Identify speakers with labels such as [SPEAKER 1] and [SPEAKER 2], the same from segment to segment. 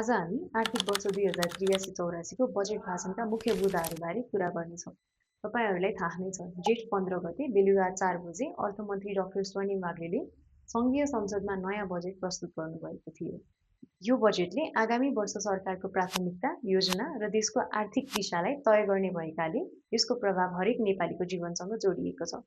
[SPEAKER 1] आज हामी आर्थिक वर्ष 2083-84 को बजेट भाषणका मुख्य बुँदाहरूबारे कुरा गर्नेछौँ। तपाईँहरूलाई थाहा नै छ, जेठ 15 गते बेलुका 4 बजे अर्थमन्त्री डाक्टर स्वर्णिम वाग्लेले सङ्घीय संसदमा नयाँ बजेट प्रस्तुत गर्नुभएको थियो। यो बजेटले आगामी वर्ष सरकारको प्राथमिकता, योजना र देशको आर्थिक दिशालाई तय गर्ने भएकाले यसको प्रभाव हरेक नेपालीको जीवनसँग जोडिएको छ।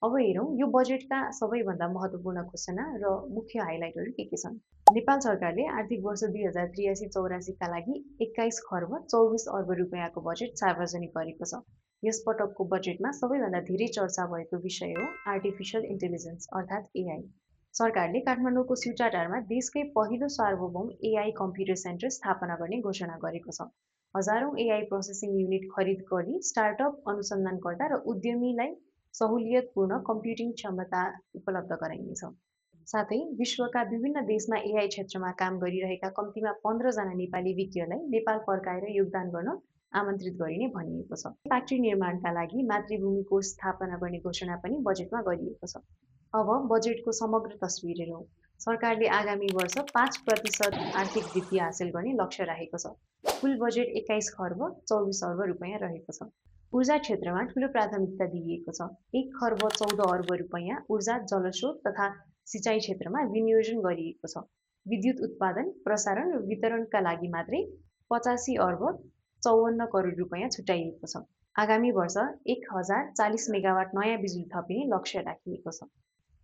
[SPEAKER 1] अब हेरौँ यो बजेटका सबैभन्दा महत्त्वपूर्ण घोषणा र मुख्य हाइलाइटहरू के छन्। नेपाल सरकारले आर्थिक वर्ष 2083-84 लागि 21 खर्ब 24 अर्ब रुपियाँको बजेट सार्वजनिक गरेको छ। यस पटकको बजेटमा सबैभन्दा धेरै चर्चा भएको विषय हो आर्टिफिसियल इन्टेलिजेन्स अर्थात् एआई। सरकारले काठमाडौँको स्युटाटारमा देशकै पहिलो सार्वभौम एआई कम्प्युटर सेन्टर स्थापना गर्ने घोषणा गरेको छ। हजारौं एआई प्रोसेसिङ युनिट खरिद गरी स्टार्टअप, अनुसन्धानकर्ता र उद्यमीलाई सहुलियतपूर्ण कम्प्युटिङ क्षमता उपलब्ध गराइनेछ। साथै विश्वका विभिन्न देशमा एआई क्षेत्रमा काम गरिरहेका कम्तीमा 15 जना नेपाली विज्ञलाई नेपाल फर्काएर योगदान गर्न आमन्त्रित गरिने भनिएको छ। फ्याक्ट्री निर्माणका लागि मातृभूमि कोष स्थापना गर्ने घोषणा पनि बजेटमा गरिएको छ। अब बजेटको समग्र तस्बिर हेरौँ। सरकारले आगामी वर्ष 5% आर्थिक वृद्धि हासिल गर्ने लक्ष्य राखेको छ। कुल बजेट 21 खर्ब 24 अर्ब रुपियाँ रहेको छ। ऊर्जा क्षेत्रमा ठूलो प्राथमिकता दिइएको छ। 1 खर्ब 14 अर्ब रुपियाँ ऊर्जा, जलस्रोत तथा सिँचाइ क्षेत्रमा विनियोजन गरिएको छ। विद्युत उत्पादन, प्रसारण र वितरणका लागि मात्रै 85 अर्ब 54 करोड रुपियाँ छुट्याइएको छ। आगामी वर्ष 1040 मेगावाट नयाँ बिजुली थपिने लक्ष्य राखिएको छ।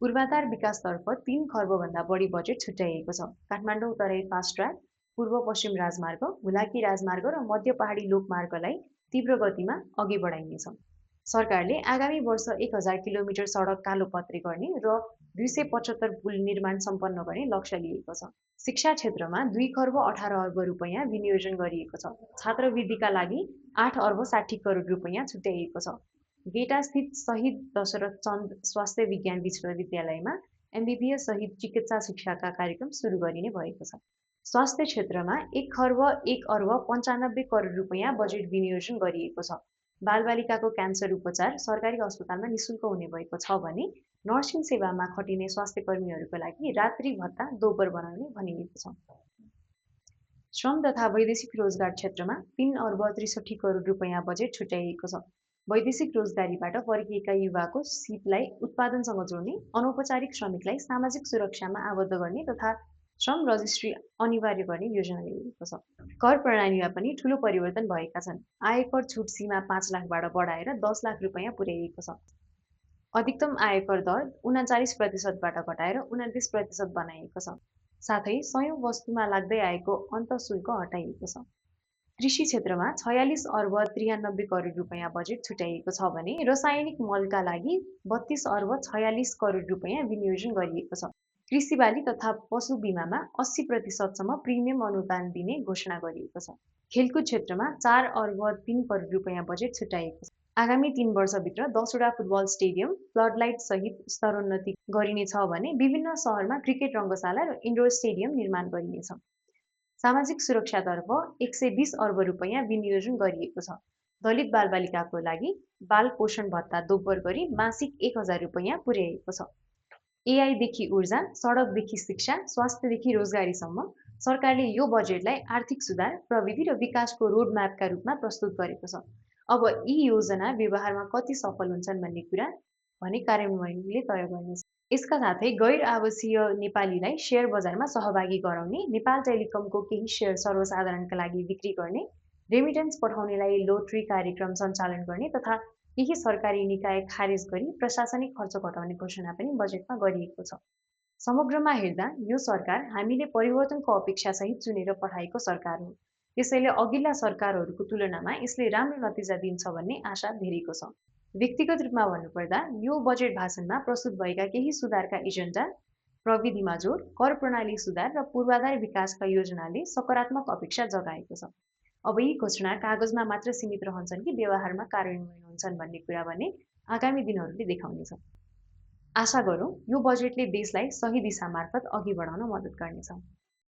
[SPEAKER 1] पूर्वाधार विकासतर्फ 3 खर्बभन्दा बढी बजेट छुट्याइएको छ। काठमाडौँ तराई फास्ट ट्र्याक, पूर्व पश्चिम राजमार्ग, हुलाकी राजमार्ग र मध्य पहाडी लोकमार्गलाई तीव्र गतिमा अघि बढाइनेछ। सरकारले आगामी वर्ष 1000 किलोमिटर सडक कालोपत्रे गर्ने र 275 पुल निर्माण सम्पन्न गर्ने लक्ष्य लिएको छ। शिक्षा क्षेत्रमा 2 खर्ब 18 अर्ब रुपियाँ विनियोजन गरिएको छ। छात्रवृत्तिका लागि 8 अर्ब 60 करोड रुपियाँ छुट्याइएको छ। गेटास्थित शहीद दशरथ चन्द स्वास्थ्य विज्ञान विश्वविद्यालयमा एमबिबिएस सहित चिकित्सा शिक्षाका कार्यक्रम सुरु गरिने भएको छ। स्वास्थ्य क्षेत्रमा 1 खर्ब 1 अर्ब 95 करोड रुपियाँ बजेट विनियोजन गरिएको छ। बालबालिकाको क्यान्सर उपचार सरकारी अस्पतालमा निशुल्क हुने भएको छ भने नर्सिङ सेवामा खटिने स्वास्थ्य कर्मीहरूको लागि रात्रि भत्ता दोब्बर बनाउने भनिएको छ। श्रम तथा वैदेशिक रोजगार क्षेत्रमा 3 अर्ब 63 करोड रुपियाँ बजेट छुट्याइएको छ। वैदेशिक रोजगारीबाट फर्किएका युवाको सिपलाई उत्पादनसँग जोड्ने, अनौपचारिक श्रमिकलाई सामाजिक सुरक्षामा आबद्ध गर्ने तथा श्रम रजिस्ट्री अनिवार्य गर्ने योजना लिएको छ। कर प्रणालीमा पनि ठूलो परिवर्तन भएका छन्। आयकर छुट सीमा 5 लाखबाट बढाएर 10 लाख रुपियाँ पुर्याइएको छ। अधिकतम आयकर दर 39%बाट घटाएर 29% बनाइएको छ। साथै सयौं वस्तुमा लाग्दै आएको अन्तःशुल्क हटाइएको छ। कृषि क्षेत्रमा 46 अर्ब 93 करोड रुपियाँ बजेट छुट्याइएको छ भने रासायनिक मलका लागि 32 अर्ब 46 करोड रुपियाँ विनियोजन गरिएको छ। कृषि बाली तथा पशु बिमामा 80%सम्म प्रिमियम अनुदान दिने घोषणा गरिएको छ। खेलकुद क्षेत्रमा 4 अर्ब 3 करोड रुपियाँ बजेट छुट्याइएको छ। आगामी 3 वर्षभित्र 10वटा फुटबल स्टेडियम, फ्लडलाइट सहित स्तरोन्नति गरिनेछ भने विभिन्न शहरमा क्रिकेट रङ्गशाला र इन्डोर स्टेडियम निर्माण गरिनेछ। सामाजिक सुरक्षातर्फ 120 अर्ब रुपियाँ विनियोजन गरिएको छ। दलित बालबालिकाको लागि बाल पोषण भत्ता दोब्बर गरी मासिक 1000 रुपियाँ पुर्याइएको छ। एआईदेखि ऊर्जा, सडकदेखि शिक्षा, स्वास्थ्यदेखि रोजगारीसम्म सरकारले यो बजेटलाई आर्थिक सुधार, प्रविधि र विकासको रोडम्यापका रूपमा प्रस्तुत गरेको छ। अब यी योजना व्यवहारमा कति सफल हुन्छन् भन्ने कुरा भने कार्यान्वयनले तय गर्नेछ। यसका साथै गैर आवासीय नेपालीलाई शेयर बजारमा सहभागी गराउने, नेपाल टेलिकमको केही शेयर सर्वसाधारणका लागि बिक्री गर्ने, रेमिटेन्स पठाउनेलाई लोटरी कार्यक्रम सञ्चालन गर्ने तथा केही सरकारी निकाय खारेज गरी प्रशासनिक खर्च घटाउने घोषणा पनि बजेटमा गरिएको छ। समग्रमा हेर्दा यो सरकार हामीले परिवर्तनको अपेक्षासहित चुनेर पठाएको सरकार हो। त्यसैले अघिल्ला सरकारहरूको तुलनामा यसले राम्रो नतिजा दिन्छ भन्ने आशा धेरैको छ। व्यक्तिगत रूपमा भन्नुपर्दा यो बजेट भाषणमा प्रस्तुत भएका केही सुधारका एजेन्डा, प्रविधिमा जोड, कर प्रणाली सुधार र पूर्वाधार विकासका योजनाले सकारात्मक अपेक्षा जगाएको छ। अब यी घोषणा कागजमा मात्र सीमित रहन्छन् कि व्यवहारमा कार्यान्वयन हुन्छन् भन्ने कुरा भने आगामी दिनहरूले देखाउनेछ। आशा गरौँ यो बजेटले देशलाई सही दिशा मार्फत अघि बढाउन मद्दत गर्नेछ।